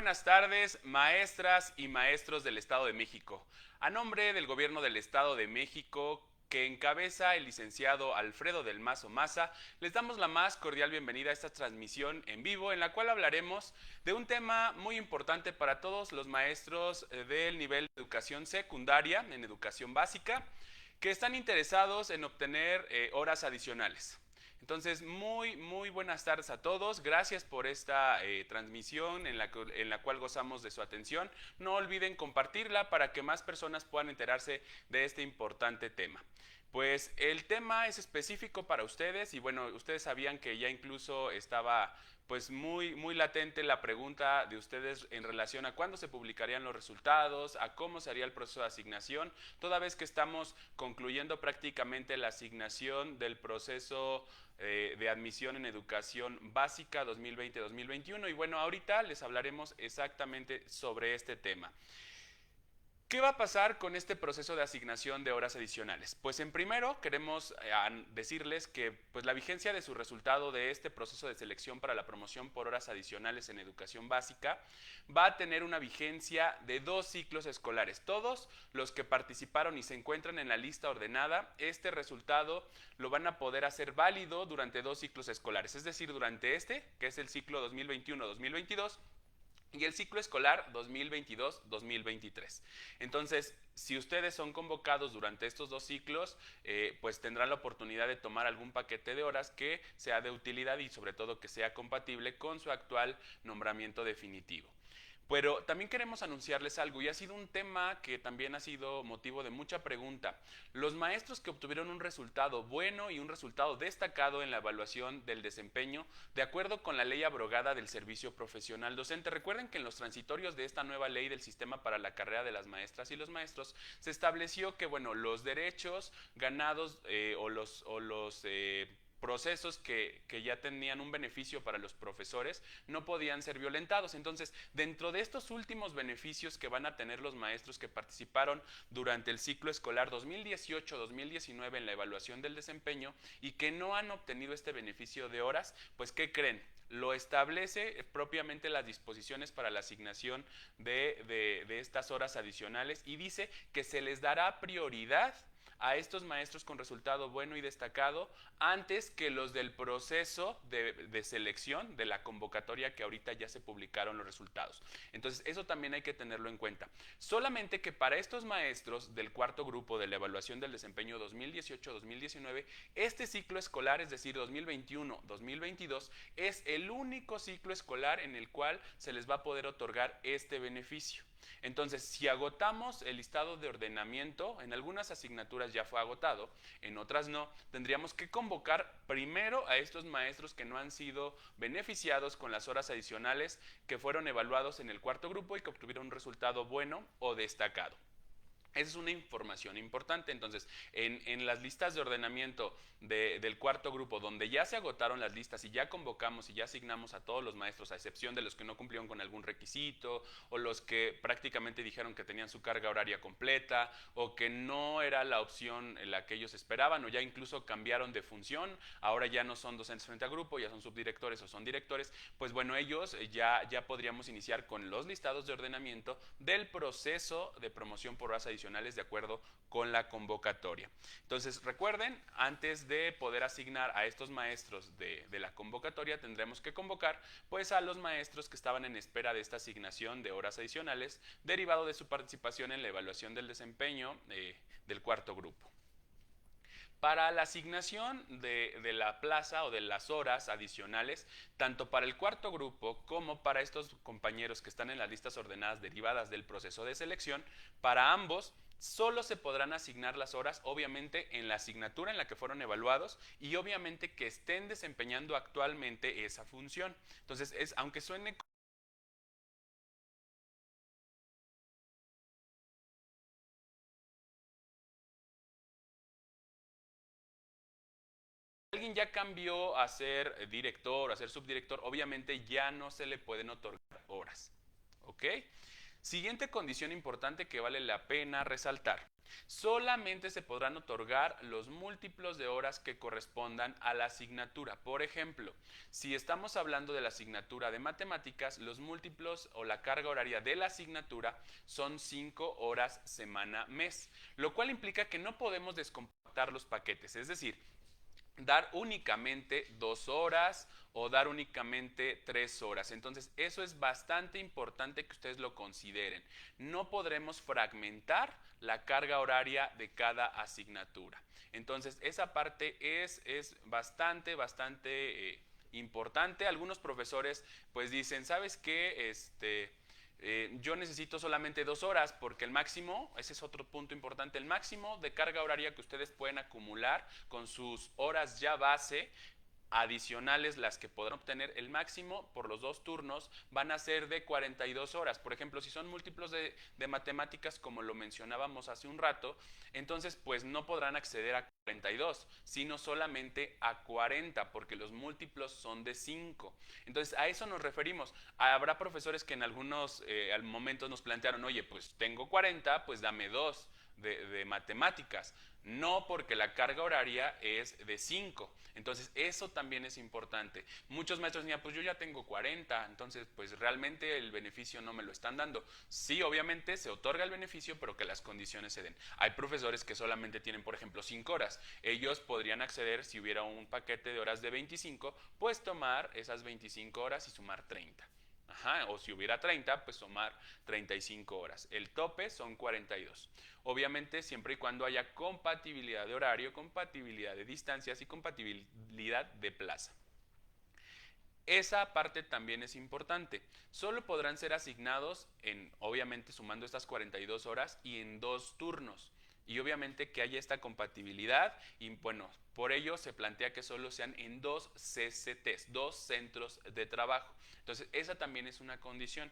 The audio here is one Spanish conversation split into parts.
buenas tardes, maestras y maestros del Estado de México. A nombre del Gobierno del Estado de México, que encabeza el licenciado Alfredo del Mazo Maza, les damos la más cordial bienvenida a esta transmisión en vivo, en la cual hablaremos de un tema muy importante para todos los maestros del nivel de educación secundaria, en educación básica, que están interesados en obtener horas adicionales. Entonces, muy buenas tardes a todos. Gracias por esta transmisión en la cual gozamos de su atención. No olviden compartirla para que más personas puedan enterarse de este importante tema. Pues el tema es específico para ustedes y bueno, ustedes sabían que ya incluso estaba pues muy latente la pregunta de ustedes en relación a cuándo se publicarían los resultados, a cómo se haría el proceso de asignación, toda vez que estamos concluyendo prácticamente la asignación del proceso de admisión en educación básica 2020-2021 y bueno, ahorita les hablaremos exactamente sobre este tema. ¿Qué va a pasar con este proceso de asignación de horas adicionales? Pues en primero queremos decirles que pues, la vigencia de su resultado de este proceso de selección para la promoción por horas adicionales en educación básica va a tener una vigencia de 2 ciclos escolares. Todos los que participaron y se encuentran en la lista ordenada, este resultado lo van a poder hacer válido durante 2 ciclos escolares, es decir, durante este, que es el ciclo 2021-2022, y el ciclo escolar 2022-2023. Entonces, si ustedes son convocados durante estos 2 ciclos, pues tendrán la oportunidad de tomar algún paquete de horas que sea de utilidad y sobre todo que sea compatible con su actual nombramiento definitivo. Pero también queremos anunciarles algo y ha sido un tema que también ha sido motivo de mucha pregunta. Los maestros que obtuvieron un resultado bueno y un resultado destacado en la evaluación del desempeño, de acuerdo con la ley abrogada del servicio profesional docente. Recuerden que en los transitorios de esta nueva ley del sistema para la carrera de las maestras y los maestros se estableció que bueno, los derechos ganados o los procesos que ya tenían un beneficio para los profesores no podían ser violentados. Entonces, dentro de estos últimos beneficios que van a tener los maestros que participaron durante el ciclo escolar 2018-2019 en la evaluación del desempeño y que no han obtenido este beneficio de horas, pues ¿qué creen? Lo establece propiamente las disposiciones para la asignación de estas horas adicionales y dice que se les dará prioridad a estos maestros con resultado bueno y destacado antes que los del proceso de selección de la convocatoria que ahorita ya se publicaron los resultados. Entonces eso también hay que tenerlo en cuenta. Solamente que para estos maestros del cuarto grupo de la evaluación del desempeño 2018-2019, este ciclo escolar, es decir, 2021-2022, es el único ciclo escolar en el cual se les va a poder otorgar este beneficio. Entonces, si agotamos el listado de ordenamiento, en algunas asignaturas ya fue agotado, en otras no, tendríamos que convocar primero a estos maestros que no han sido beneficiados con las horas adicionales que fueron evaluados en el cuarto grupo y que obtuvieron un resultado bueno o destacado. Esa es una información importante. Entonces, en las listas de ordenamiento del cuarto grupo, donde ya se agotaron las listas y ya convocamos y ya asignamos a todos los maestros, a excepción de los que no cumplieron con algún requisito, o los que prácticamente dijeron que tenían su carga horaria completa, o que no era la opción en la que ellos esperaban, o ya incluso cambiaron de función, ahora ya no son docentes frente a grupo, ya son subdirectores o son directores, pues bueno, ellos ya podríamos iniciar con los listados de ordenamiento del proceso de promoción por horas adicionales de acuerdo con la convocatoria. Entonces, recuerden, antes de poder asignar a estos maestros de la convocatoria, tendremos que convocar pues a los maestros que estaban en espera de esta asignación de horas adicionales derivado de su participación en la evaluación del desempeño del cuarto grupo. Para la asignación de la plaza o de las horas adicionales, tanto para el cuarto grupo como para estos compañeros que están en las listas ordenadas derivadas del proceso de selección, para ambos solo se podrán asignar las horas, obviamente, en la asignatura en la que fueron evaluados y obviamente que estén desempeñando actualmente esa función. Entonces, aunque suene alguien ya cambió a ser director, a ser subdirector, obviamente ya no se le pueden otorgar horas. ¿Ok? Siguiente condición importante que vale la pena resaltar. Solamente se podrán otorgar los múltiplos de horas que correspondan a la asignatura. Por ejemplo, si estamos hablando de la asignatura de matemáticas, los múltiplos o la carga horaria de la asignatura son 5 horas semana mes, lo cual implica que no podemos descompactar los paquetes, es decir, dar únicamente 2 horas o dar únicamente 3 horas. Entonces, eso es bastante importante que ustedes lo consideren. No podremos fragmentar la carga horaria de cada asignatura. Entonces, esa parte es bastante importante. Algunos profesores pues dicen, ¿sabes qué? Yo necesito solamente 2 horas porque el máximo, ese es otro punto importante, el máximo de carga horaria que ustedes pueden acumular con sus horas ya base adicionales, las que podrán obtener, el máximo por los 2 turnos van a ser de 42 horas. Por ejemplo, si son múltiplos de matemáticas, como lo mencionábamos hace un rato, entonces pues no podrán acceder a 42, sino solamente a 40, porque los múltiplos son de 5. Entonces a eso nos referimos. Habrá profesores que en algunos momentos nos plantearon, oye, pues tengo 40, pues dame 2 de matemáticas. No, porque la carga horaria es de 5. Entonces, eso también es importante. Muchos maestros decían, pues yo ya tengo 40, entonces, pues realmente el beneficio no me lo están dando. Sí, obviamente se otorga el beneficio, pero que las condiciones se den. Hay profesores que solamente tienen, por ejemplo, 5 horas. Ellos podrían acceder, si hubiera un paquete de horas de 25, pues tomar esas 25 horas y sumar 30. Ajá, o si hubiera 30, pues sumar 35 horas. El tope son 42. Obviamente, siempre y cuando haya compatibilidad de horario, compatibilidad de distancias y compatibilidad de plaza. Esa parte también es importante. Solo podrán ser asignados obviamente sumando estas 42 horas y en 2 turnos. Y obviamente que haya esta compatibilidad y bueno, por ello se plantea que solo sean en 2 CCTs, 2 centros de trabajo. Entonces, esa también es una condición.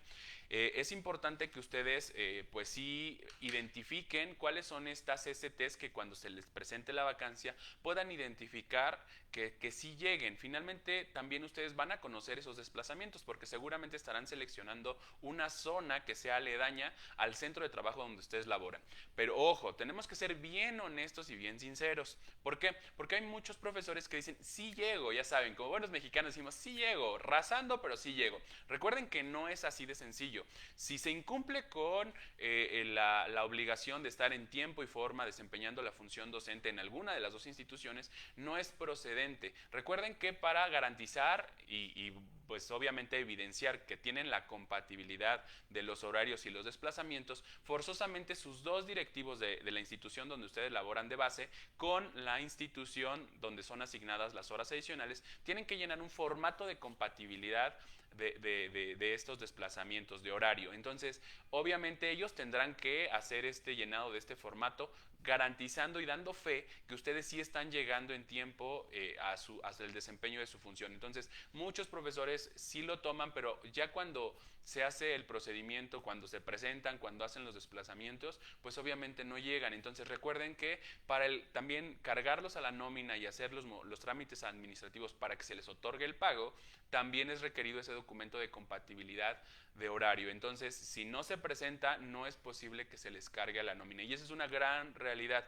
Es importante que ustedes pues sí identifiquen cuáles son estas CCTs que cuando se les presente la vacancia puedan identificar que sí lleguen. Finalmente, también ustedes van a conocer esos desplazamientos porque seguramente estarán seleccionando una zona que sea aledaña al centro de trabajo donde ustedes laboran. Pero ojo, tenemos que ser bien honestos y bien sinceros. ¿Por qué? Porque hay muchos profesores que dicen, sí llego, ya saben, como buenos mexicanos decimos, sí llego, rasando, pero sí llego. Recuerden que no es así de sencillo. Si se incumple con la obligación de estar en tiempo y forma desempeñando la función docente en alguna de las 2 instituciones, no es procedente. Recuerden que para garantizar y pues obviamente evidenciar que tienen la compatibilidad de los horarios y los desplazamientos, forzosamente sus 2 directivos de la institución donde ustedes laboran de base con la institución donde son asignadas las horas adicionales, tienen que llenar un formato de compatibilidad de estos desplazamientos de horario. Entonces, obviamente ellos tendrán que hacer este llenado de este formato, garantizando y dando fe que ustedes sí están llegando en tiempo a el desempeño de su función. Entonces, muchos profesores sí lo toman, pero ya cuando se hace el procedimiento, cuando se presentan, cuando hacen los desplazamientos, pues obviamente no llegan. Entonces recuerden que para también cargarlos a la nómina y hacer los trámites administrativos para que se les otorgue el pago, también es requerido ese documento de compatibilidad de horario. Entonces, si no se presenta, no es posible que se les cargue a la nómina. Y esa es una gran realidad.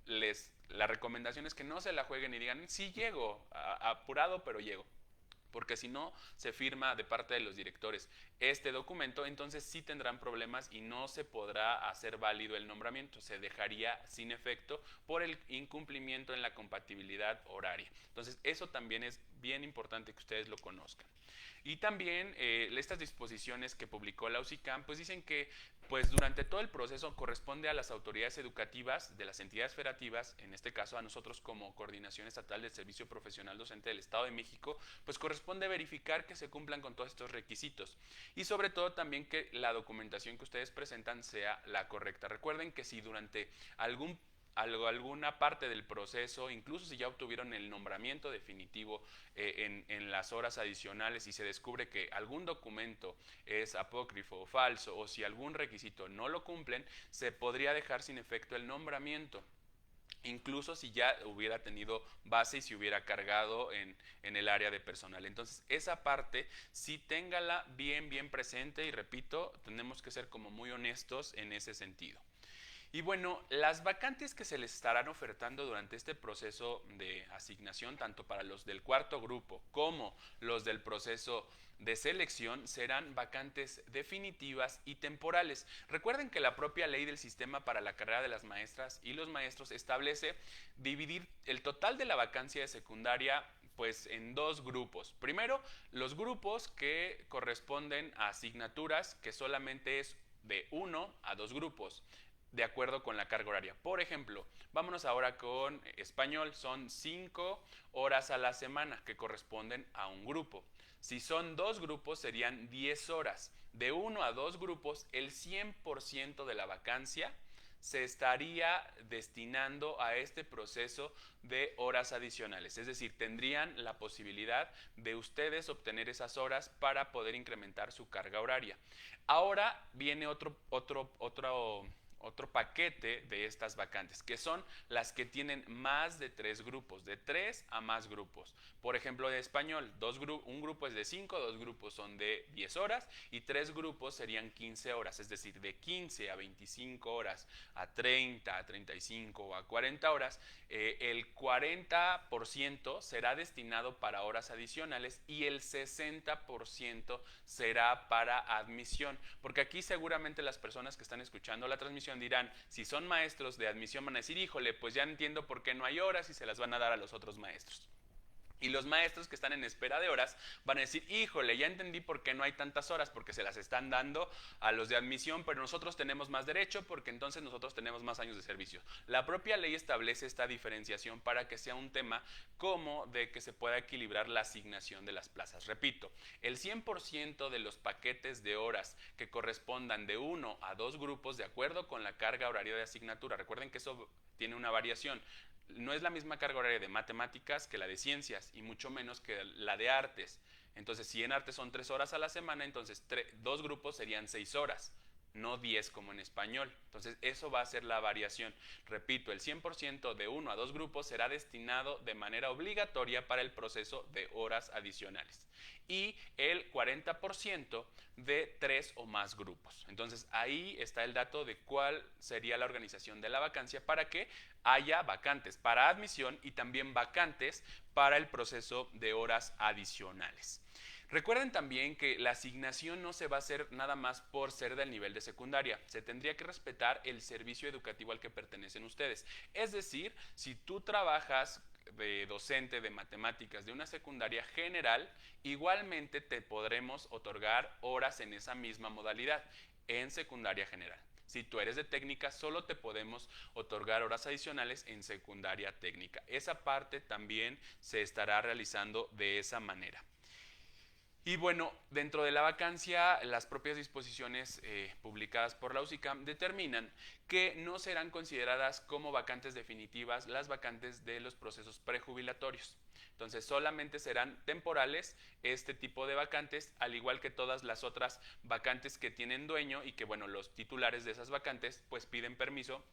La recomendación es que no se la jueguen y digan, sí llego, apurado, pero llego. Porque si no se firma de parte de los directores este documento, entonces sí tendrán problemas y no se podrá hacer válido el nombramiento, se dejaría sin efecto por el incumplimiento en la compatibilidad horaria. Entonces eso también es bien importante que ustedes lo conozcan. Y también estas disposiciones que publicó la UCICAM pues dicen que pues durante todo el proceso corresponde a las autoridades educativas de las entidades federativas, en este caso a nosotros como Coordinación Estatal del Servicio Profesional Docente del Estado de México, pues corresponde verificar que se cumplan con todos estos requisitos y sobre todo también que la documentación que ustedes presentan sea la correcta. Recuerden que si durante alguna parte del proceso, incluso si ya obtuvieron el nombramiento definitivo en las horas adicionales y se descubre que algún documento es apócrifo o falso o si algún requisito no lo cumplen, se podría dejar sin efecto el nombramiento. incluso si ya hubiera tenido base y si hubiera cargado en el área de personal. Entonces, esa parte sí téngala bien presente y repito, tenemos que ser como muy honestos en ese sentido. Y bueno, las vacantes que se les estarán ofertando durante este proceso de asignación, tanto para los del cuarto grupo como los del proceso de selección, serán vacantes definitivas y temporales. Recuerden que la propia ley del sistema para la carrera de las maestras y los maestros establece dividir el total de la vacancia de secundaria pues en dos grupos. Primero, los grupos que corresponden a asignaturas que solamente es de 1 a 2 grupos de acuerdo con la carga horaria. Por ejemplo, vámonos ahora con español. Son 5 horas a la semana que corresponden a un grupo. Si son 2 grupos serían 10 horas. De 1 a 2 grupos, el 100% de la vacancia se estaría destinando a este proceso de horas adicionales. Es decir, tendrían la posibilidad de ustedes obtener esas horas para poder incrementar su carga horaria. Ahora viene otro paquete de estas vacantes, que son las que tienen más de 3 grupos, de 3 a más grupos. Por ejemplo, de español, un grupo es de 5, 2 grupos son de 10 horas y 3 grupos serían 15 horas, es decir, de 15 a 25 horas, a 30, a 35 o a 40 horas, el 40% será destinado para horas adicionales y el 60% será para admisión, porque aquí seguramente las personas que están escuchando la transmisión dirán, si son maestros de admisión van a decir, híjole, pues ya entiendo por qué no hay horas y se las van a dar a los otros maestros. Y los maestros que están en espera de horas van a decir, híjole, ya entendí por qué no hay tantas horas, porque se las están dando a los de admisión, pero nosotros tenemos más derecho porque entonces nosotros tenemos más años de servicio. La propia ley establece esta diferenciación para que sea un tema como de que se pueda equilibrar la asignación de las plazas. Repito, el 100% de los paquetes de horas que correspondan de 1 a 2 grupos de acuerdo con la carga horaria de asignatura, recuerden que eso tiene una variación. No es la misma carga horaria de matemáticas que la de ciencias y mucho menos que la de artes. Entonces, si en artes son 3 horas a la semana, entonces 2 grupos serían 6 horas, no 10 como en español. Entonces, eso va a ser la variación. Repito, el 100% de 1 a 2 grupos será destinado de manera obligatoria para el proceso de horas adicionales y el 40% de 3 o más grupos. Entonces, ahí está el dato de cuál sería la organización de la vacancia para que haya vacantes para admisión y también vacantes para el proceso de horas adicionales. Recuerden también que la asignación no se va a hacer nada más por ser del nivel de secundaria. Se tendría que respetar el servicio educativo al que pertenecen ustedes. Es decir, si tú trabajas de docente de matemáticas de una secundaria general, igualmente te podremos otorgar horas en esa misma modalidad en secundaria general. Si tú eres de técnica, solo te podemos otorgar horas adicionales en secundaria técnica. Esa parte también se estará realizando de esa manera. Y bueno, dentro de la vacancia, las propias disposiciones publicadas por la UCICAM determinan que no serán consideradas como vacantes definitivas las vacantes de los procesos prejubilatorios. Entonces, solamente serán temporales este tipo de vacantes, al igual que todas las otras vacantes que tienen dueño y que, bueno, los titulares de esas vacantes pues piden permiso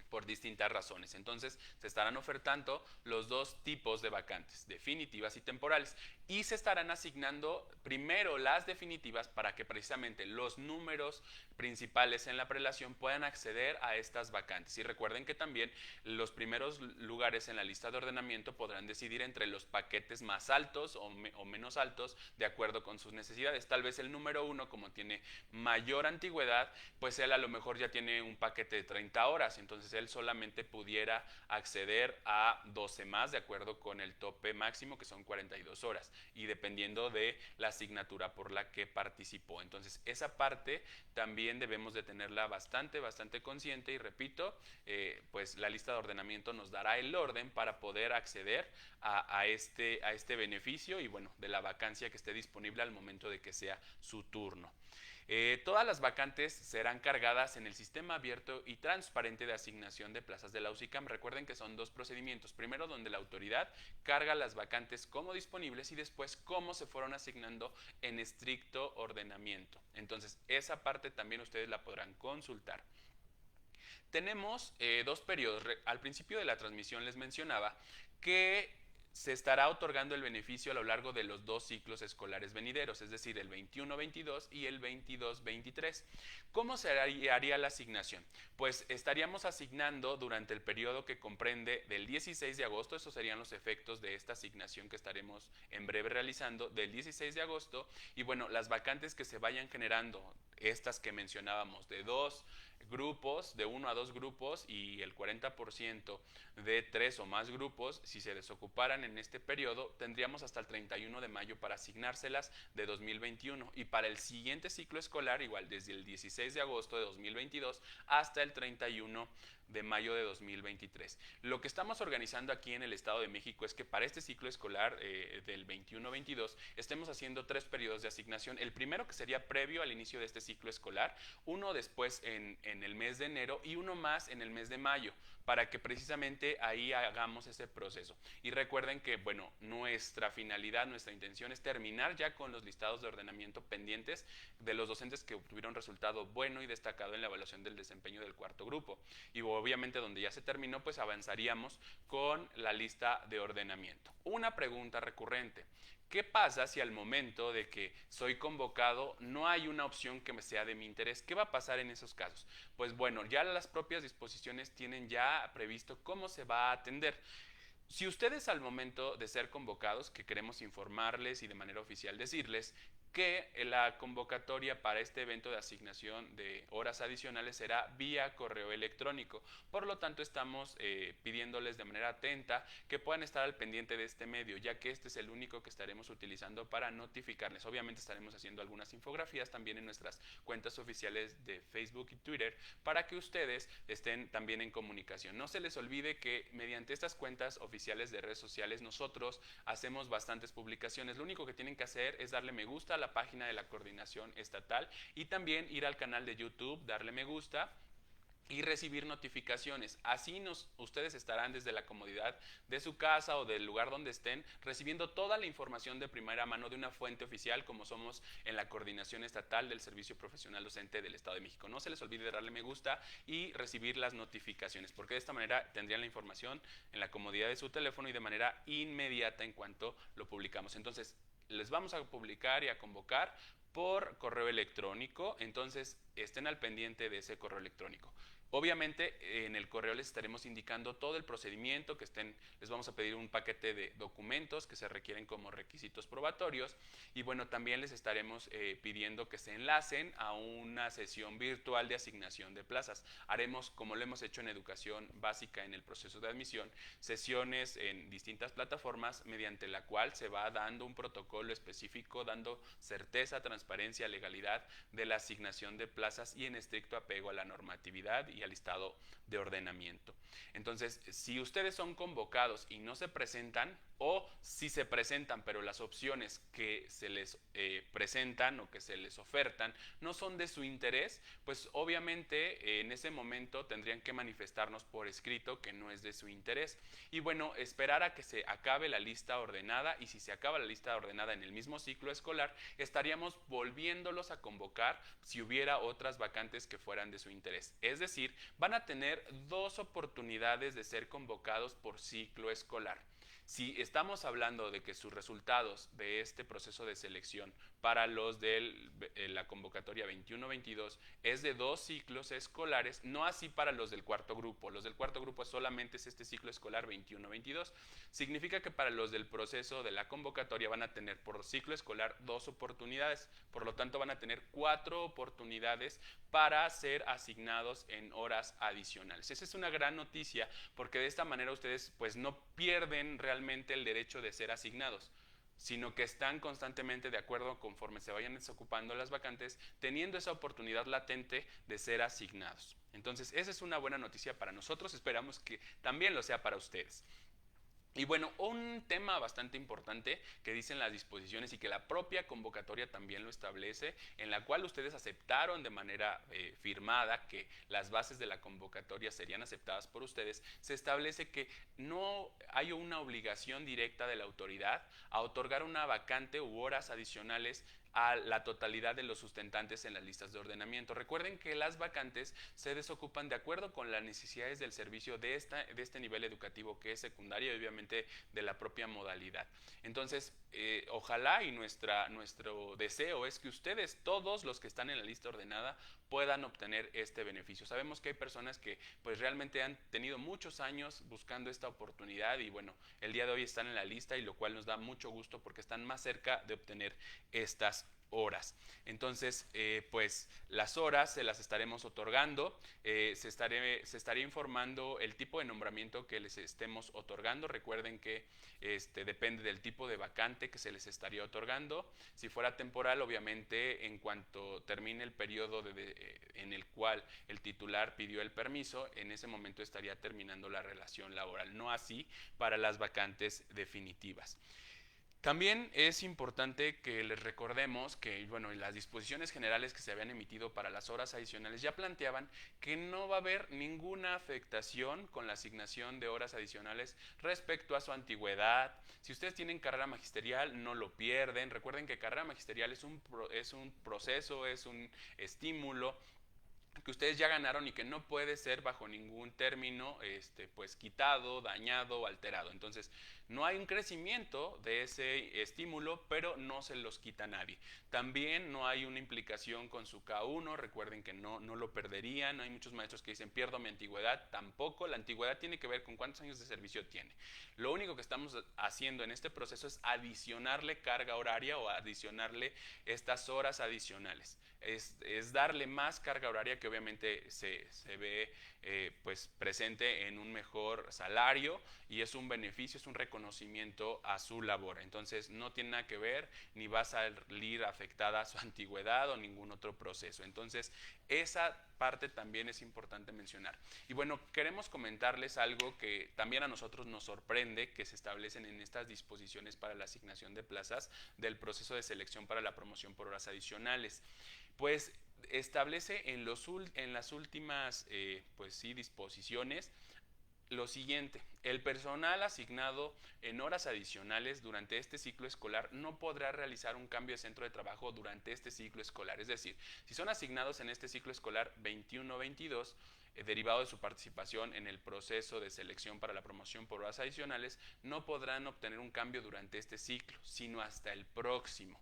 por distintas razones. Entonces, se estarán ofertando los dos tipos de vacantes, definitivas y temporales, y se estarán asignando primero las definitivas para que precisamente los números principales en la prelación puedan acceder a estas vacantes. Y recuerden que también los primeros lugares en la lista de ordenamiento podrán decidir entre los paquetes más altos o menos altos de acuerdo con sus necesidades. Tal vez el número 1, como tiene mayor antigüedad, pues él a lo mejor ya tiene un paquete de 30 horas, entonces él solamente pudiera acceder a 12 más de acuerdo con el tope máximo, que son 42 horas, y dependiendo de la asignatura por la que participó. Entonces, esa parte también debemos de tenerla bastante consciente, y repito, pues la lista de ordenamiento nos dará el orden para poder acceder a este beneficio y bueno, de la vacancia que esté disponible al momento de que sea su turno. Todas las vacantes serán cargadas en el sistema abierto y transparente de asignación de plazas de la UCICAM. Recuerden que son dos procedimientos. Primero, donde la autoridad carga las vacantes como disponibles y después cómo se fueron asignando en estricto ordenamiento. Entonces, esa parte también ustedes la podrán consultar. Tenemos dos periodos. Al principio de la transmisión les mencionaba que se estará otorgando el beneficio a lo largo de los dos ciclos escolares venideros, es decir, el 21-22 y el 22-23. ¿Cómo se haría la asignación? Pues estaríamos asignando durante el periodo que comprende del 16 de agosto, esos serían los efectos de esta asignación que estaremos en breve realizando, del 16 de agosto, y bueno, las vacantes que se vayan generando, estas que mencionábamos, de dos grupos, de 1 a 2 grupos, y el 40% de 3 o más grupos, si se desocuparan en este periodo, tendríamos hasta el 31 de mayo para asignárselas de 2021, y para el siguiente ciclo escolar, igual desde el 16 de agosto de 2022 hasta el 31 de mayo de 2023. Lo que estamos organizando aquí en el Estado de México es que para este ciclo escolar del 21-22 estemos haciendo 3 periodos de asignación. El primero, que sería previo al inicio de este ciclo escolar, uno después en el mes de enero y uno más en el mes de mayo, para que precisamente ahí hagamos ese proceso. Y recuerden que, bueno, nuestra finalidad, nuestra intención es terminar ya con los listados de ordenamiento pendientes de los docentes que obtuvieron resultado bueno y destacado en la evaluación del desempeño del cuarto grupo. Y obviamente donde ya se terminó, pues avanzaríamos con la lista de ordenamiento. Una pregunta recurrente: ¿qué pasa si al momento de que soy convocado no hay una opción que me sea de mi interés? ¿Qué va a pasar en esos casos? Pues bueno, ya las propias disposiciones tienen ya previsto cómo se va a atender. Si ustedes al momento de ser convocados, que queremos informarles y de manera oficial decirles que la convocatoria para este evento de asignación de horas adicionales será vía correo electrónico. Por lo tanto, estamos pidiéndoles de manera atenta que puedan estar al pendiente de este medio, ya que este es el único que estaremos utilizando para notificarles. Obviamente estaremos haciendo algunas infografías también en nuestras cuentas oficiales de Facebook y Twitter para que ustedes estén también en comunicación. No se les olvide que mediante estas cuentas oficiales de redes sociales nosotros hacemos bastantes publicaciones. Lo único que tienen que hacer es darle me gusta a la página de la coordinación estatal y también ir al canal de YouTube, darle me gusta y recibir notificaciones. Así ustedes estarán desde la comodidad de su casa o del lugar donde estén recibiendo toda la información de primera mano de una fuente oficial, como somos en la Coordinación Estatal del Servicio Profesional Docente del Estado de México. No se les olvide darle me gusta y recibir las notificaciones, porque de esta manera tendrían la información en la comodidad de su teléfono y de manera inmediata en cuanto lo publicamos. Entonces, les vamos a publicar y a convocar por correo electrónico, entonces estén al pendiente de ese correo electrónico. Obviamente en el correo les estaremos indicando todo el procedimiento, les vamos a pedir un paquete de documentos que se requieren como requisitos probatorios, y bueno, también les estaremos pidiendo que se enlacen a una sesión virtual de asignación de plazas. Haremos, como lo hemos hecho en educación básica en el proceso de admisión, sesiones en distintas plataformas mediante la cual se va dando un protocolo específico, dando certeza, transparencia, legalidad de la asignación de plazas y en estricto apego a la normatividad y al listado de ordenamiento. Entonces, si ustedes son convocados y no se presentan, o si se presentan pero las opciones que se les presentan o que se les ofertan no son de su interés, pues obviamente en ese momento tendrían que manifestarnos por escrito que no es de su interés. Y bueno, esperar a que se acabe la lista ordenada, y si se acaba la lista ordenada en el mismo ciclo escolar, estaríamos volviéndolos a convocar si hubiera otras vacantes que fueran de su interés. Es decir, van a tener dos oportunidades de ser convocados por ciclo escolar. Si estamos hablando de que sus resultados de este proceso de selección para los de la convocatoria 21-22 es de 2 ciclos escolares, no así para los del cuarto grupo. Los del cuarto grupo solamente es este ciclo escolar 21-22. Significa que para los del proceso de la convocatoria van a tener por ciclo escolar 2 oportunidades. Por lo tanto, van a tener 4 oportunidades para ser asignados en horas adicionales. Esa es una gran noticia, porque de esta manera ustedes pues no pierden realmente el derecho de ser asignados, sino que están constantemente de acuerdo conforme se vayan desocupando las vacantes, teniendo esa oportunidad latente de ser asignados. Entonces, esa es una buena noticia para nosotros, esperamos que también lo sea para ustedes. Y bueno, un tema bastante importante que dicen las disposiciones y que la propia convocatoria también lo establece, en la cual ustedes aceptaron de manera firmada que las bases de la convocatoria serían aceptadas por ustedes, se establece que no hay una obligación directa de la autoridad a otorgar una vacante u horas adicionales a la totalidad de los sustentantes en las listas de ordenamiento. Recuerden que las vacantes se desocupan de acuerdo con las necesidades del servicio de este nivel educativo que es secundaria y obviamente de la propia modalidad. Entonces, ojalá y nuestro deseo es que ustedes, todos los que están en la lista ordenada, puedan obtener este beneficio. Sabemos que hay personas que pues realmente han tenido muchos años buscando esta oportunidad y bueno, el día de hoy están en la lista y lo cual nos da mucho gusto porque están más cerca de obtener estas horas. Entonces, pues las horas se las estaremos otorgando, se estaría informando el tipo de nombramiento que les estemos otorgando. Recuerden que depende del tipo de vacante que se les estaría otorgando. Si fuera temporal, obviamente, en cuanto termine el periodo en el cual el titular pidió el permiso, en ese momento estaría terminando la relación laboral. No así para las vacantes definitivas. También es importante que les recordemos que, bueno, las disposiciones generales que se habían emitido para las horas adicionales ya planteaban que no va a haber ninguna afectación con la asignación de horas adicionales respecto a su antigüedad. Si ustedes tienen carrera magisterial, no lo pierden. Recuerden que carrera magisterial es un proceso, es un estímulo que ustedes ya ganaron y que no puede ser bajo ningún término pues quitado, dañado o alterado. Entonces, no hay un crecimiento de ese estímulo, pero no se los quita nadie. También no hay una implicación con su K1, recuerden que no lo perderían. Hay muchos maestros que dicen, pierdo mi antigüedad. Tampoco, la antigüedad tiene que ver con cuántos años de servicio tiene. Lo único que estamos haciendo en este proceso es adicionarle carga horaria o adicionarle estas horas adicionales. Es darle más carga horaria que obviamente se ve pues presente en un mejor salario y es un beneficio, es un reconocimiento a su labor. Entonces no tiene nada que ver ni va a salir afectada su antigüedad o ningún otro proceso. Entonces esa parte también es importante mencionar. Y bueno, queremos comentarles algo que también a nosotros nos sorprende que se establecen en estas disposiciones para la asignación de plazas del proceso de selección para la promoción por horas adicionales. Pues establece en las últimas pues sí, disposiciones lo siguiente: el personal asignado en horas adicionales durante este ciclo escolar no podrá realizar un cambio de centro de trabajo durante este ciclo escolar. Es decir, si son asignados en este ciclo escolar 21-22, derivado de su participación en el proceso de selección para la promoción por horas adicionales, no podrán obtener un cambio durante este ciclo, sino hasta el próximo.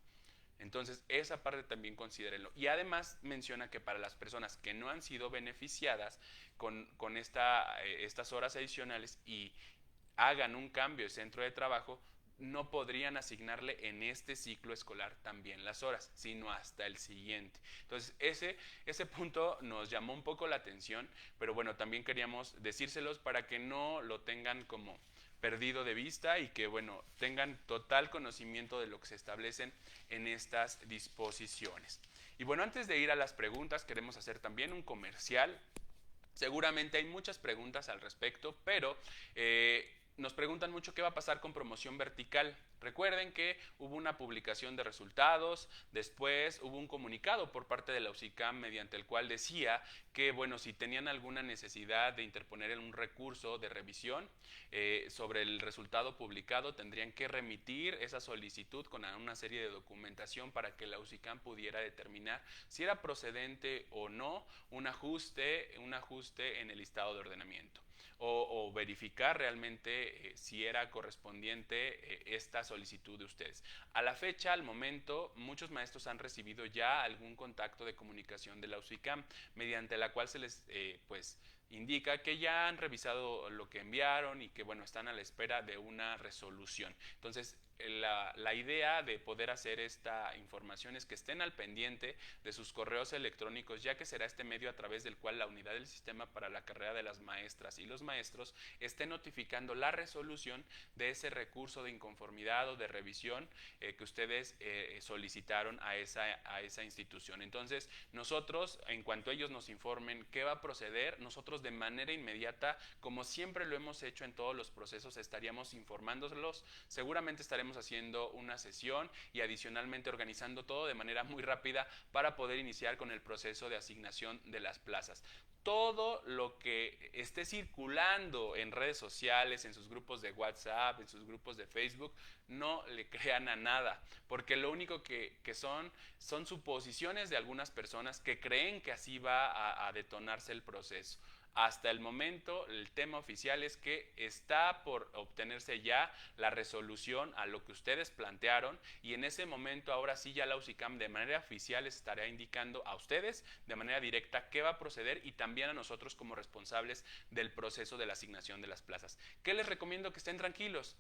Entonces, esa parte también considérenlo. Y además menciona que para las personas que no han sido beneficiadas con estas horas adicionales y hagan un cambio de centro de trabajo, no podrían asignarle en este ciclo escolar también las horas, sino hasta el siguiente. Entonces, ese punto nos llamó un poco la atención, pero bueno, también queríamos decírselos para que no lo tengan como perdido de vista y que, bueno, tengan total conocimiento de lo que se establecen en estas disposiciones. Y bueno, antes de ir a las preguntas, queremos hacer también un comercial. Seguramente hay muchas preguntas al respecto, pero nos preguntan mucho qué va a pasar con promoción vertical. Recuerden que hubo una publicación de resultados, después hubo un comunicado por parte de la UCICAM mediante el cual decía que, bueno, si tenían alguna necesidad de interponer un recurso de revisión sobre el resultado publicado, tendrían que remitir esa solicitud con una serie de documentación para que la UCICAM pudiera determinar si era procedente o no un ajuste en el listado de ordenamiento. O verificar realmente si era correspondiente esta solicitud de ustedes. A la fecha, al momento, muchos maestros han recibido ya algún contacto de comunicación de la UCICAM, mediante la cual se les pues indica que ya han revisado lo que enviaron y que, bueno, están a la espera de una resolución. Entonces, la idea de poder hacer esta información es que estén al pendiente de sus correos electrónicos, ya que será este medio a través del cual la unidad del sistema para la carrera de las maestras y los maestros esté notificando la resolución de ese recurso de inconformidad o de revisión que ustedes solicitaron a esa institución. Entonces, nosotros, en cuanto ellos nos informen qué va a proceder, nosotros de manera inmediata, como siempre lo hemos hecho en todos los procesos, estaríamos informándolos. Seguramente estaremos haciendo una sesión y adicionalmente organizando todo de manera muy rápida para poder iniciar con el proceso de asignación de las plazas. todo lo que esté circulando en redes sociales, en sus grupos de WhatsApp, en sus grupos de Facebook, no le crean a nada, porque lo único que son suposiciones de algunas personas que creen que así va a detonarse el proceso. Hasta el momento, el tema oficial es que está por obtenerse ya la resolución a lo que ustedes plantearon, y en ese momento ahora sí ya la UCICAM de manera oficial les estará indicando a ustedes de manera directa qué va a proceder, y también a nosotros como responsables del proceso de la asignación de las plazas. ¿Qué les recomiendo? Que estén tranquilos.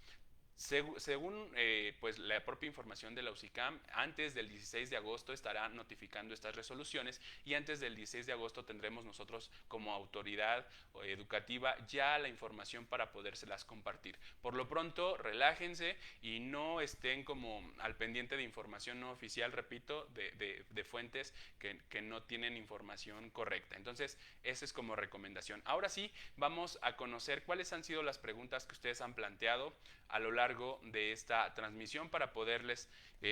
Según pues la propia información de la UCICAM, antes del 16 de agosto estará notificando estas resoluciones, y antes del 16 de agosto tendremos nosotros como autoridad educativa ya la información para podérselas compartir. Por lo pronto, relájense y no estén como al pendiente de información no oficial, repito, de fuentes que no tienen información correcta. Entonces, esa es como recomendación. Ahora sí, vamos a conocer cuáles han sido las preguntas que ustedes han planteado a lo largo de esta transmisión para poderles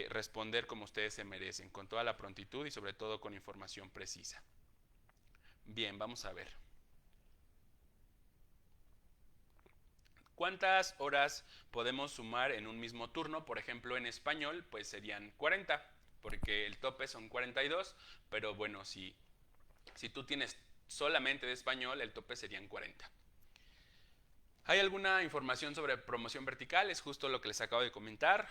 responder como ustedes se merecen, con toda la prontitud y sobre todo con información precisa. Bien, vamos a ver. ¿Cuántas horas podemos sumar en un mismo turno? Por ejemplo, en español, pues serían 40, porque el tope son 42, pero bueno, si tú tienes solamente de español, el tope serían 40. ¿Hay alguna información sobre promoción vertical? Es justo lo que les acabo de comentar.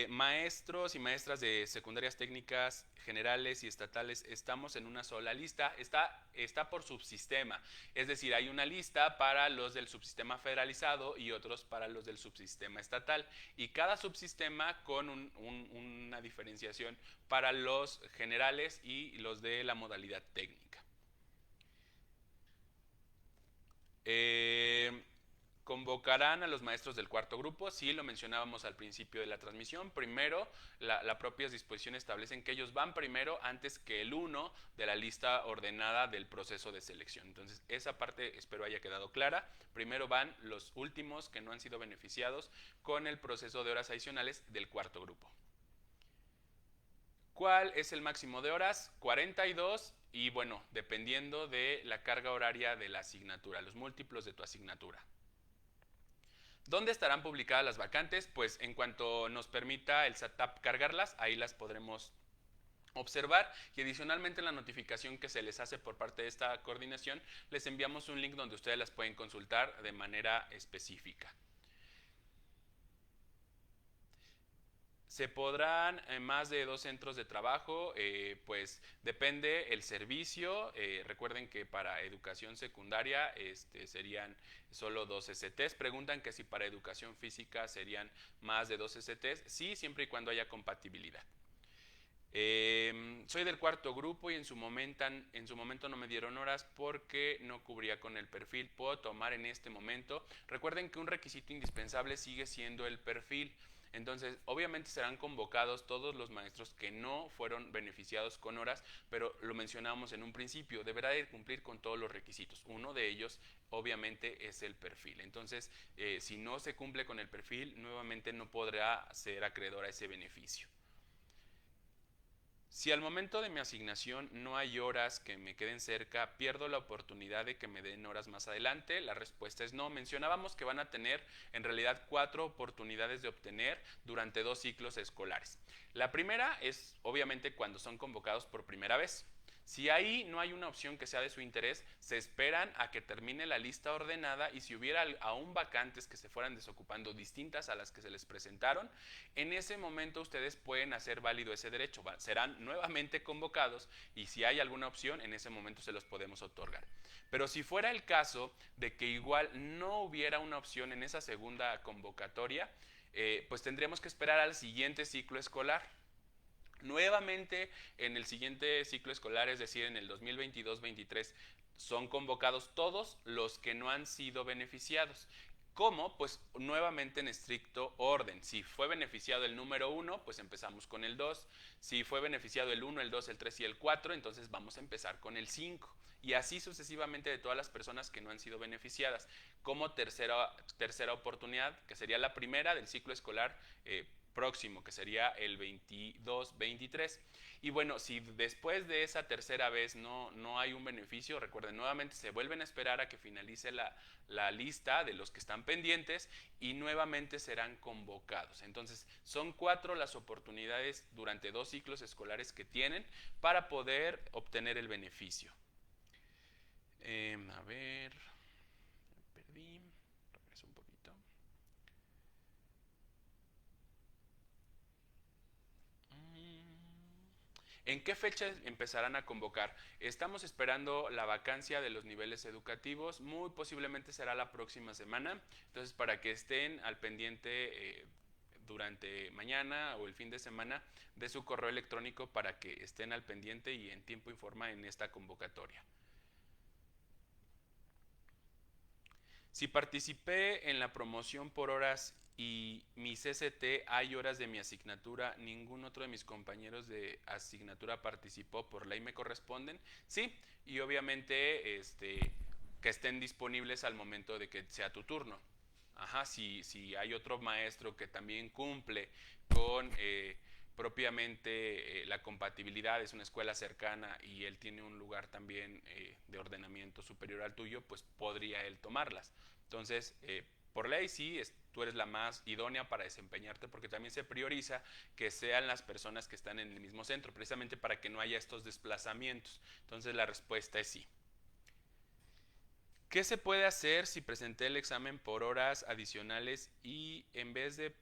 Maestros y maestras de secundarias técnicas generales y estatales, estamos en una sola lista. Está por subsistema, es decir, hay una lista para los del subsistema federalizado y otros para los del subsistema estatal, y cada subsistema con una diferenciación para los generales y los de la modalidad técnica. Convocarán a los maestros del cuarto grupo. Sí, lo mencionábamos al principio de la transmisión. Primero, la propia disposición establecen que ellos van primero antes que el 1 de la lista ordenada del proceso de selección. Entonces, esa parte espero haya quedado clara. Primero van los últimos que no han sido beneficiados con el proceso de horas adicionales del cuarto grupo. ¿Cuál es el máximo de horas? 42, y bueno, dependiendo de la carga horaria de la asignatura, los múltiplos de tu asignatura. ¿Dónde estarán publicadas las vacantes? Pues en cuanto nos permita el SATAP cargarlas, ahí las podremos observar, y adicionalmente en la notificación que se les hace por parte de esta coordinación, les enviamos un link donde ustedes las pueden consultar de manera específica. Se podrán más de 2 centros de trabajo, pues depende el servicio. Recuerden que para educación secundaria serían solo 2 STs. Preguntan que si para educación física serían más de 2 STs. Sí, siempre y cuando haya compatibilidad. Soy del cuarto grupo y en su momento no me dieron horas porque no cubría con el perfil. Puedo tomar en este momento. Recuerden que un requisito indispensable sigue siendo el perfil. Entonces, obviamente serán convocados todos los maestros que no fueron beneficiados con horas, pero lo mencionamos en un principio, deberá de cumplir con todos los requisitos. Uno de ellos, obviamente, es el perfil. Entonces, si no se cumple con el perfil, nuevamente no podrá ser acreedor a ese beneficio. Si al momento de mi asignación no hay horas que me queden cerca, ¿pierdo la oportunidad de que me den horas más adelante? La respuesta es no. Mencionábamos que van a tener en realidad 4 oportunidades de obtener durante 2 ciclos escolares. La primera es obviamente cuando son convocados por primera vez. Si ahí no hay una opción que sea de su interés, se esperan a que termine la lista ordenada, y si hubiera aún vacantes que se fueran desocupando distintas a las que se les presentaron, en ese momento ustedes pueden hacer válido ese derecho. Serán nuevamente convocados, y si hay alguna opción, en ese momento se los podemos otorgar. Pero si fuera el caso de que igual no hubiera una opción en esa segunda convocatoria, pues tendríamos que esperar al siguiente ciclo escolar. Nuevamente en el siguiente ciclo escolar, es decir, en el 2022-23, son convocados todos los que no han sido beneficiados. ¿Cómo? Pues nuevamente en estricto orden. Si fue beneficiado el número 1, pues empezamos con el 2. Si fue beneficiado el 1, el 2, el 3 y el 4, entonces vamos a empezar con el 5. Y así sucesivamente de todas las personas que no han sido beneficiadas. Como tercera oportunidad, que sería la primera del ciclo escolar próximo, que sería el 22-23. Y bueno, si después de esa tercera vez no hay un beneficio, recuerden, nuevamente se vuelven a esperar a que finalice la lista de los que están pendientes y nuevamente serán convocados. Entonces, son 4 las oportunidades durante 2 ciclos escolares que tienen para poder obtener el beneficio. A ver, perdí, regreso un poquito. ¿En qué fecha empezarán a convocar? Estamos esperando la vacancia de los niveles educativos, muy posiblemente será la próxima semana, entonces para que estén al pendiente durante mañana o el fin de semana de su correo electrónico para que estén al pendiente y en tiempo y forma en esta convocatoria. Si participé en la promoción por horas y mi CCT hay horas de mi asignatura, ningún otro de mis compañeros de asignatura participó, por ley me corresponden, sí, y obviamente que estén disponibles al momento de que sea tu turno. Ajá, si hay otro maestro que también cumple con propiamente la compatibilidad, es una escuela cercana y él tiene un lugar también de ordenamiento superior al tuyo, pues podría él tomarlas. Entonces, por ley sí, tú eres la más idónea para desempeñarte porque también se prioriza que sean las personas que están en el mismo centro, precisamente para que no haya estos desplazamientos. Entonces, la respuesta es sí. ¿Qué se puede hacer si presenté el examen por horas adicionales y en vez de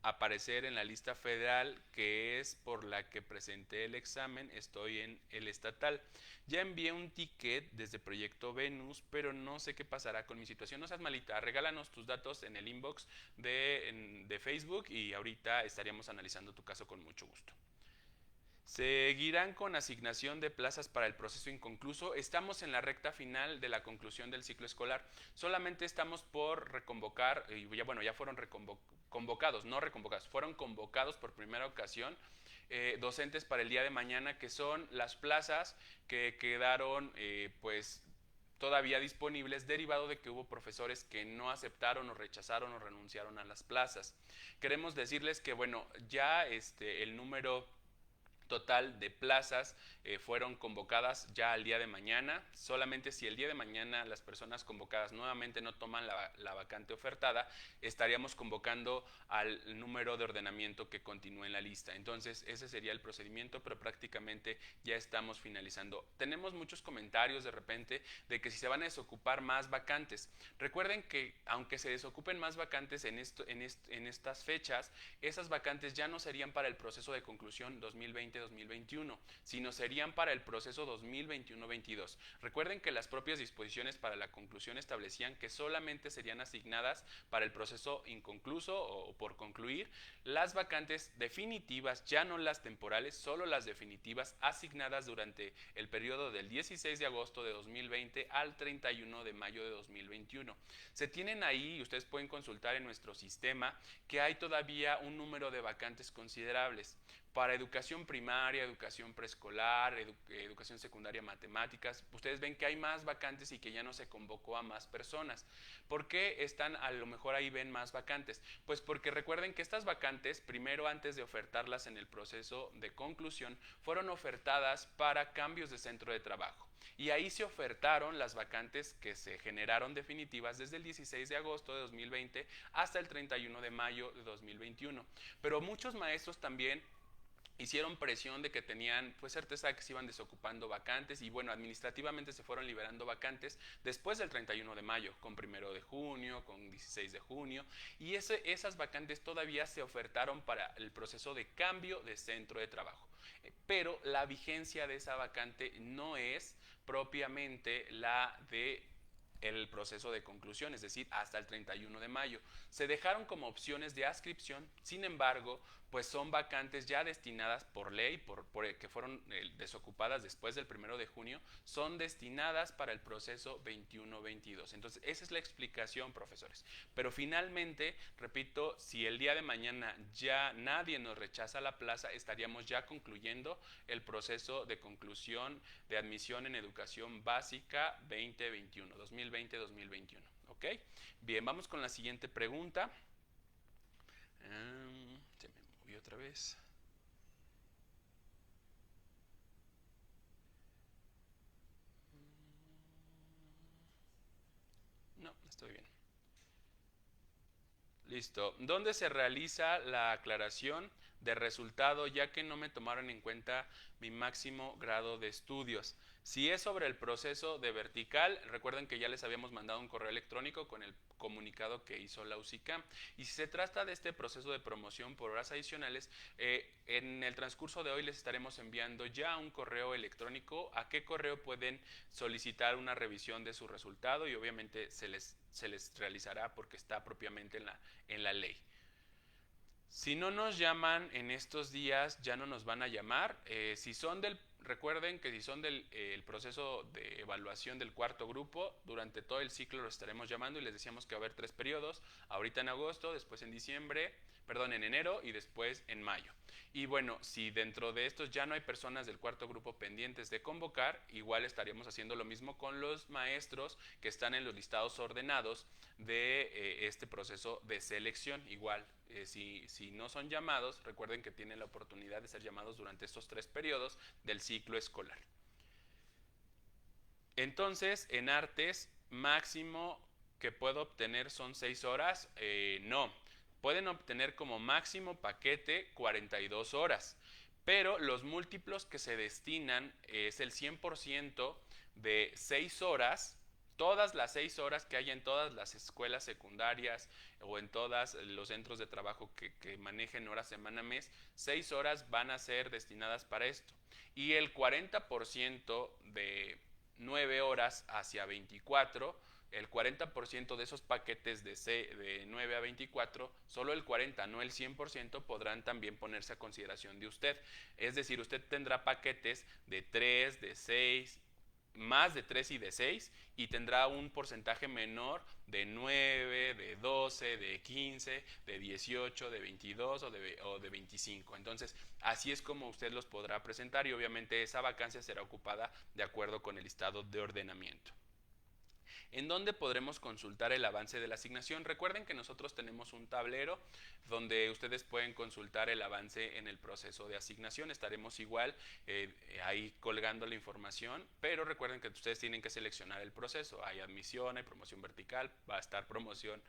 aparecer en la lista federal, que es por la que presenté el examen, estoy en el estatal? Ya envié un ticket desde Proyecto Venus, pero no sé qué pasará con mi situación. No seas malita, regálanos tus datos en el inbox de Facebook y ahorita estaríamos analizando tu caso con mucho gusto. Seguirán con asignación de plazas para el proceso inconcluso. Estamos en la recta final de la conclusión del ciclo escolar. Solamente estamos por reconvocar, y ya, bueno, ya fueron convocados, no reconvocados, fueron convocados por primera ocasión docentes para el día de mañana, que son las plazas que quedaron pues todavía disponibles, derivado de que hubo profesores que no aceptaron o rechazaron o renunciaron a las plazas. Queremos decirles que, bueno, ya el número total de plazas fueron convocadas ya al día de mañana. Solamente si el día de mañana las personas convocadas nuevamente no toman la vacante ofertada, estaríamos convocando al número de ordenamiento que continúe en la lista. Entonces ese sería el procedimiento, pero prácticamente ya estamos finalizando. Tenemos muchos comentarios de repente de que si se van a desocupar más vacantes. Recuerden que aunque se desocupen más vacantes en estas fechas, esas vacantes ya no serían para el proceso de conclusión 2020-2021, sino serían para el proceso 2021-22. Recuerden que las propias disposiciones para la conclusión establecían que solamente serían asignadas para el proceso inconcluso o por concluir las vacantes definitivas, ya no las temporales, solo las definitivas asignadas durante el periodo del 16 de agosto de 2020 al 31 de mayo de 2021. Se tienen ahí, y ustedes pueden consultar en nuestro sistema, que hay todavía un número de vacantes considerables. Para educación primaria, educación preescolar, educación secundaria, matemáticas, ustedes ven que hay más vacantes y que ya no se convocó a más personas. ¿Por qué están, a lo mejor ahí ven más vacantes? Pues porque recuerden que estas vacantes, primero antes de ofertarlas en el proceso de conclusión, fueron ofertadas para cambios de centro de trabajo. Y ahí se ofertaron las vacantes que se generaron definitivas desde el 16 de agosto de 2020 hasta el 31 de mayo de 2021. Pero muchos maestros también hicieron presión de que tenían pues certeza de que se iban desocupando vacantes y bueno, administrativamente se fueron liberando vacantes después del 31 de mayo, con 1 de junio, con 16 de junio y esas vacantes todavía se ofertaron para el proceso de cambio de centro de trabajo. Pero la vigencia de esa vacante no es propiamente la de el proceso de conclusión, es decir, hasta el 31 de mayo. Se dejaron como opciones de adscripción, sin embargo, pues son vacantes ya destinadas por ley, que fueron desocupadas después del 1 de junio, son destinadas para el proceso 21-22. Entonces, esa es la explicación, profesores. Pero finalmente, repito, si el día de mañana ya nadie nos rechaza la plaza, estaríamos ya concluyendo el proceso de conclusión de admisión en educación básica 2021, 2020-2021. ¿Ok? Bien, vamos con la siguiente pregunta. Se me movió otra vez. Listo. ¿Dónde se realiza la aclaración de resultado ya que no me tomaron en cuenta mi máximo grado de estudios? Si es sobre el proceso de vertical, recuerden que ya les habíamos mandado un correo electrónico con el comunicado que hizo la UCICAM. Y si se trata de este proceso de promoción por horas adicionales, en el transcurso de hoy les estaremos enviando ya un correo electrónico a qué correo pueden solicitar una revisión de su resultado y obviamente se les realizará porque está propiamente en la ley. Si no nos llaman en estos días, ya no nos van a llamar. Recuerden que si son del el proceso de evaluación del cuarto grupo, durante todo el ciclo los estaremos llamando y les decíamos que va a haber 3 periodos, ahorita en agosto, después en en enero y después en mayo. Y bueno, si dentro de estos ya no hay personas del cuarto grupo pendientes de convocar, igual estaríamos haciendo lo mismo con los maestros que están en los listados ordenados de este proceso de selección. Igual, si no son llamados, recuerden que tienen la oportunidad de ser llamados durante estos 3 periodos del ciclo escolar. Entonces, en artes, máximo que puedo obtener son 6 horas. No, pueden obtener como máximo paquete 42 horas, pero los múltiplos que se destinan es el 100% de 6 horas. Todas las 6 horas que hay en todas las escuelas secundarias o en todos los centros de trabajo que manejen horas semana mes, 6 horas van a ser destinadas para esto. Y el 40% de 9 horas hacia 24, el 40% de esos paquetes de 9 a 24, solo el 40, no el 100%, podrán también ponerse a consideración de usted. Es decir, usted tendrá paquetes de 3, de 6, más de 3 y de 6, y tendrá un porcentaje menor de 9, de 12, de 15, de 18, de 22 o de 25. Entonces, así es como usted los podrá presentar y obviamente esa vacancia será ocupada de acuerdo con el listado de ordenamiento. ¿En dónde podremos consultar el avance de la asignación? Recuerden que nosotros tenemos un tablero donde ustedes pueden consultar el avance en el proceso de asignación. Estaremos igual ahí colgando la información, pero recuerden que ustedes tienen que seleccionar el proceso. Hay admisión, hay promoción vertical, va a estar promoción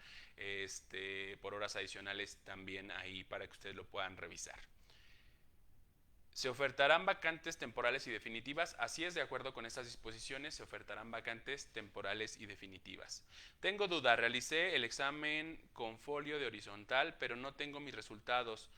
por horas adicionales también ahí para que ustedes lo puedan revisar. Se ofertarán vacantes temporales y definitivas. Así es, de acuerdo con estas disposiciones, se ofertarán vacantes temporales y definitivas. Tengo duda, realicé el examen con folio de horizontal, pero no tengo mis resultados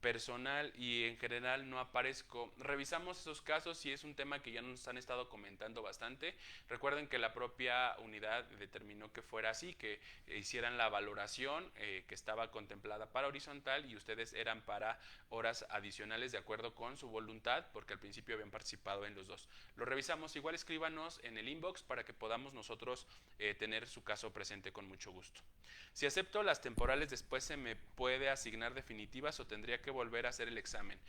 personal y en general no aparezco. Revisamos esos casos si es un tema que ya nos han estado comentando bastante. Recuerden que la propia unidad determinó que fuera así, que hicieran la valoración que estaba contemplada para horizontal y ustedes eran para horas adicionales de acuerdo con su voluntad, porque al principio habían participado en los dos. Lo revisamos, igual escríbanos en el inbox para que podamos nosotros tener su caso presente con mucho gusto. Si acepto las temporales, después se me puede asignar definitivas o tendría que volver a hacer el examen.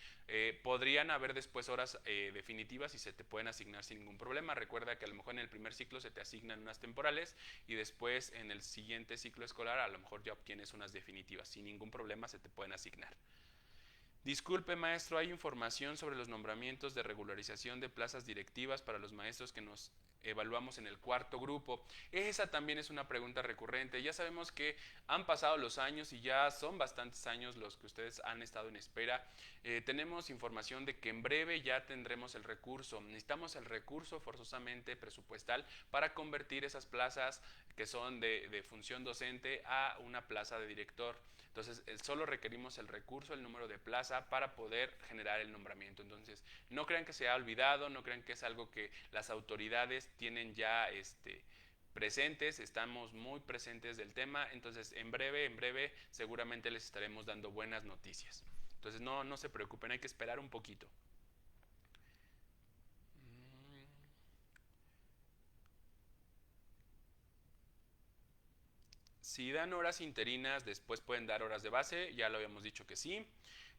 Podrían haber después horas definitivas y se te pueden asignar sin ningún problema. Recuerda que a lo mejor en el primer ciclo se te asignan unas temporales y después en el siguiente ciclo escolar a lo mejor ya obtienes unas definitivas. Sin ningún problema se te pueden asignar. Disculpe, maestro, hay información sobre los nombramientos de regularización de plazas directivas para los maestros que nos evaluamos en el cuarto grupo. Esa también es una pregunta recurrente. Ya sabemos que han pasado los años y ya son bastantes años los que ustedes han estado en espera. Tenemos información de que en breve ya tendremos el recurso. Necesitamos el recurso forzosamente presupuestal para convertir esas plazas que son de función docente a una plaza de director. Entonces, solo requerimos el recurso, el número de plaza para poder generar el nombramiento. Entonces, no crean que se ha olvidado, no crean que es algo que las autoridades tienen ya presentes, estamos muy presentes del tema. Entonces, en breve, seguramente les estaremos dando buenas noticias. Entonces, no se preocupen, hay que esperar un poquito. Si dan horas interinas, después pueden dar horas de base, ya lo habíamos dicho que sí.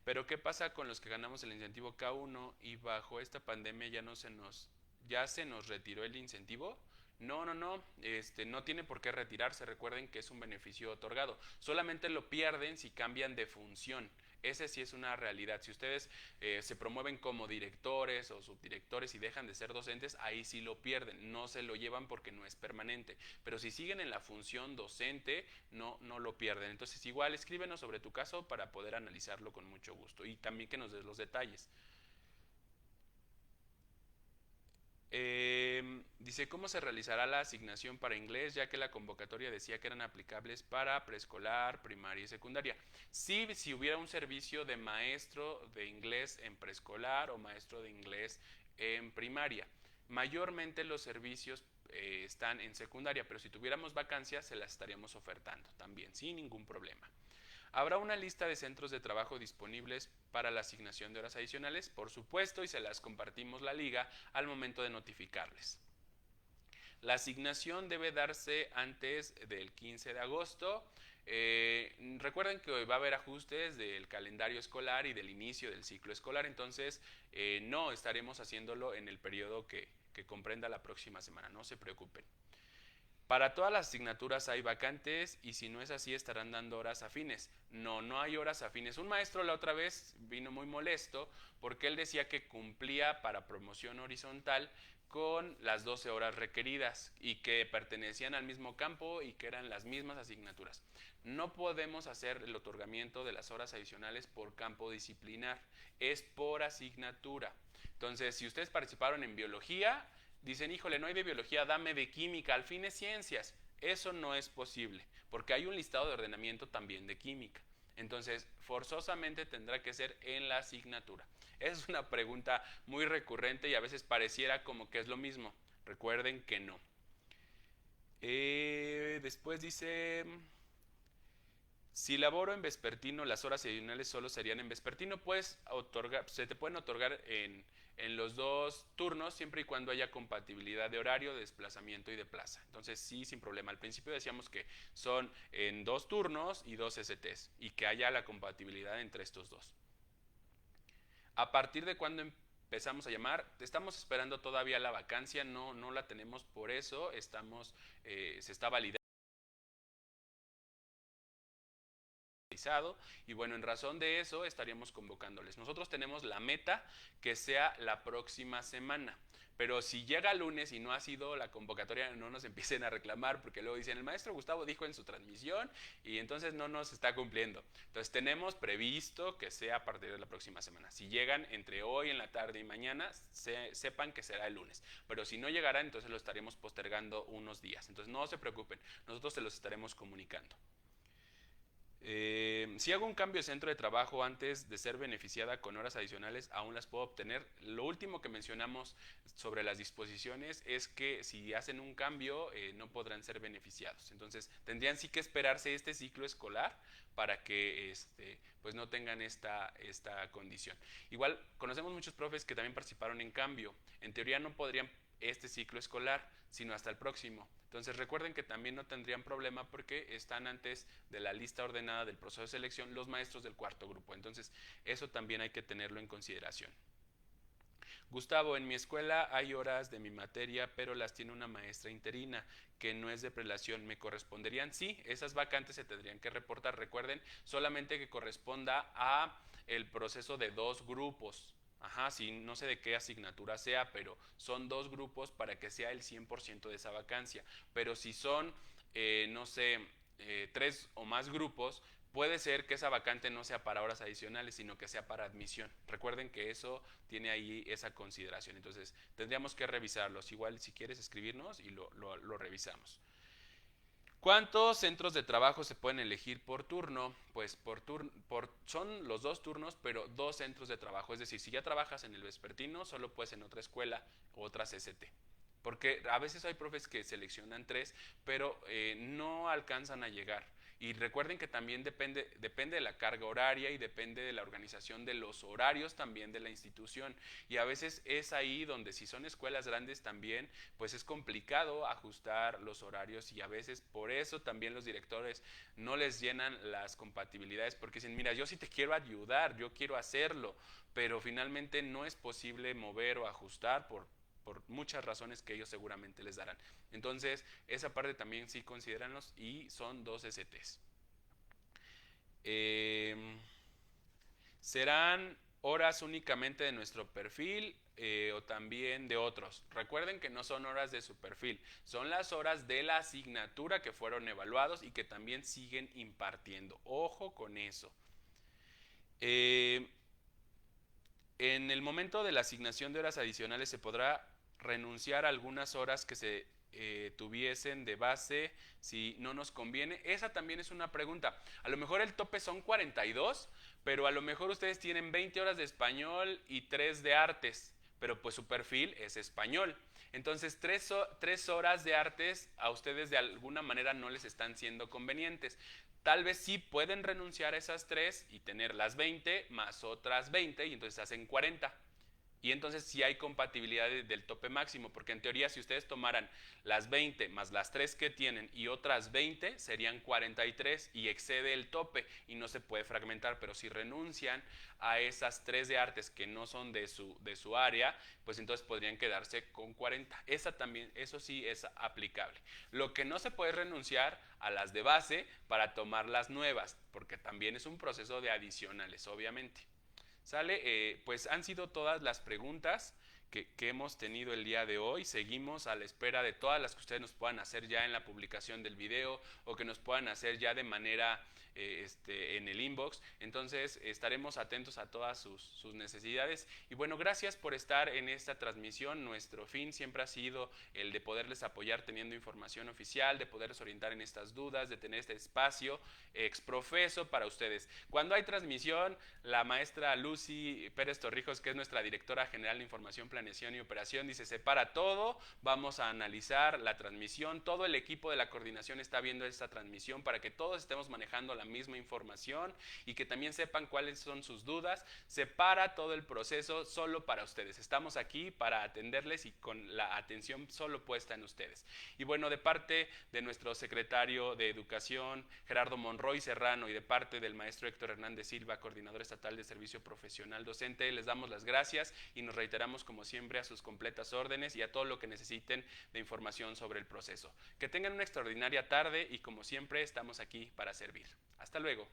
Pero ¿qué pasa con los que ganamos el incentivo K1 y bajo esta pandemia ya se nos retiró el incentivo? No, no tiene por qué retirarse. Recuerden que es un beneficio otorgado. Solamente lo pierden si cambian de función. Ese sí es una realidad. Si ustedes se promueven como directores o subdirectores y dejan de ser docentes, ahí sí lo pierden, no se lo llevan porque no es permanente. Pero si siguen en la función docente, no lo pierden. Entonces igual escríbenos sobre tu caso para poder analizarlo con mucho gusto y también que nos des los detalles. Dice, ¿cómo se realizará la asignación para inglés? Ya que la convocatoria decía que eran aplicables para preescolar, primaria y secundaria. Sí, si hubiera un servicio de maestro de inglés en preescolar o maestro de inglés en primaria. Mayormente los servicios están en secundaria, pero si tuviéramos vacancias se las estaríamos ofertando también, sin ningún problema. Habrá una lista de centros de trabajo disponibles para la asignación de horas adicionales, por supuesto, y se las compartimos la liga al momento de notificarles. La asignación debe darse antes del 15 de agosto. Recuerden que hoy va a haber ajustes del calendario escolar y del inicio del ciclo escolar, entonces no estaremos haciéndolo en el periodo que comprenda la próxima semana, no se preocupen. Para todas las asignaturas hay vacantes y si no es así estarán dando horas afines. No hay horas afines. Un maestro la otra vez vino muy molesto porque él decía que cumplía para promoción horizontal con las 12 horas requeridas y que pertenecían al mismo campo y que eran las mismas asignaturas. No podemos hacer el otorgamiento de las horas adicionales por campo disciplinar, es por asignatura. Entonces, si ustedes participaron en biología, dicen, híjole, no hay de biología, dame de química, al fin es ciencias. Eso no es posible, porque hay un listado de ordenamiento también de química. Entonces, forzosamente tendrá que ser en la asignatura. Es una pregunta muy recurrente y a veces pareciera como que es lo mismo. Recuerden que no. Después dice, si laboro en vespertino, las horas adicionales solo serían en vespertino, pues se te pueden otorgar en los dos turnos, siempre y cuando haya compatibilidad de horario, de desplazamiento y de plaza. Entonces sí, sin problema. Al principio decíamos que son en 2 turnos y 2 STs y que haya la compatibilidad entre estos dos. ¿A partir de cuándo empezamos a llamar? Estamos esperando todavía la vacancia, no la tenemos por eso, se está validando. Y bueno, en razón de eso estaríamos convocándoles. Nosotros tenemos la meta que sea la próxima semana, pero si llega lunes y no ha sido la convocatoria, no nos empiecen a reclamar porque luego dicen, el maestro Gustavo dijo en su transmisión y entonces no nos está cumpliendo. Entonces tenemos previsto que sea a partir de la próxima semana. Si llegan entre hoy en la tarde y mañana, sepan que será el lunes, pero si no llegará, entonces lo estaremos postergando unos días. Entonces no se preocupen, nosotros se los estaremos comunicando. Si hago un cambio de centro de trabajo antes de ser beneficiada con horas adicionales, aún las puedo obtener. Lo último que mencionamos sobre las disposiciones es que si hacen un cambio no podrán ser beneficiados. Entonces tendrían sí que esperarse este ciclo escolar para que pues no tengan esta condición. Igual conocemos muchos profes que también participaron en cambio. En teoría no podrían este ciclo escolar, sino hasta el próximo. Entonces recuerden que también no tendrían problema porque están antes de la lista ordenada del proceso de selección los maestros del cuarto grupo. Entonces eso también hay que tenerlo en consideración. Gustavo, en mi escuela hay horas de mi materia, pero las tiene una maestra interina que no es de prelación. ¿Me corresponderían? Sí, esas vacantes se tendrían que reportar. Recuerden, solamente que corresponda a el proceso de 2 grupos. Ajá, sí, no sé de qué asignatura sea, pero son 2 grupos para que sea el 100% de esa vacancia. Pero si son, no sé, 3 o más grupos, puede ser que esa vacante no sea para horas adicionales, sino que sea para admisión. Recuerden que eso tiene ahí esa consideración. Entonces, tendríamos que revisarlos. Igual, si quieres escribirnos y lo revisamos. ¿Cuántos centros de trabajo se pueden elegir por turno? Pues son los 2 turnos, pero 2 centros de trabajo. Es decir, si ya trabajas en el vespertino, solo puedes en otra escuela o otra CCT. Porque a veces hay profes que seleccionan 3, pero no alcanzan a llegar. Y recuerden que también depende de la carga horaria y depende de la organización de los horarios también de la institución. Y a veces es ahí donde si son escuelas grandes también, pues es complicado ajustar los horarios y a veces por eso también los directores no les llenan las compatibilidades porque dicen, mira, yo sí te quiero ayudar, yo quiero hacerlo, pero finalmente no es posible mover o ajustar por muchas razones que ellos seguramente les darán. Entonces, esa parte también sí considéranlos y son 2 STs. Serán horas únicamente de nuestro perfil o también de otros. Recuerden que no son horas de su perfil, son las horas de la asignatura que fueron evaluados y que también siguen impartiendo. Ojo con eso. Eh, en el momento de la asignación de horas adicionales se podrá renunciar a algunas horas que se tuviesen de base si no nos conviene. Esa también es una pregunta. A lo mejor el tope son 42, pero a lo mejor ustedes tienen 20 horas de español y 3 de artes, pero pues su perfil es español. Entonces, tres horas de artes a ustedes de alguna manera no les están siendo convenientes. Tal vez sí pueden renunciar a esas 3 y tener las 20 más otras 20 y entonces hacen 40. Y entonces sí hay compatibilidad del tope máximo, porque en teoría si ustedes tomaran las 20 más las 3 que tienen y otras 20 serían 43 y excede el tope y no se puede fragmentar, pero si renuncian a esas 3 de artes que no son de su área, pues entonces podrían quedarse con 40. Esa también, eso sí es aplicable. Lo que no se puede renunciar a las de base para tomar las nuevas, porque también es un proceso de adicionales, obviamente. ¿Sale? Pues han sido todas las preguntas que hemos tenido el día de hoy. Seguimos a la espera de todas las que ustedes nos puedan hacer ya en la publicación del video o que nos puedan hacer ya de manera en el inbox. Entonces estaremos atentos a todas sus necesidades. Y bueno, gracias por estar en esta transmisión. Nuestro fin siempre ha sido el de poderles apoyar teniendo información oficial, de poderles orientar en estas dudas, de tener este espacio exprofeso para ustedes. Cuando hay transmisión, la maestra Lucy Pérez Torrijos, que es nuestra directora general de Información, Planeación y Operación, dice: separa todo, vamos a analizar la transmisión, todo el equipo de la coordinación está viendo esta transmisión para que todos estemos manejando la misma información y que también sepan cuáles son sus dudas. Separa todo el proceso solo para ustedes. Estamos aquí para atenderles y con la atención solo puesta en ustedes. Y bueno, de parte de nuestro secretario de Educación, Gerardo Monroy Serrano, y de parte del maestro Héctor Hernández Silva, coordinador estatal de Servicio Profesional Docente, les damos las gracias y nos reiteramos como siempre a sus completas órdenes y a todo lo que necesiten de información sobre el proceso. Que tengan una extraordinaria tarde y como siempre estamos aquí para servir. Hasta luego.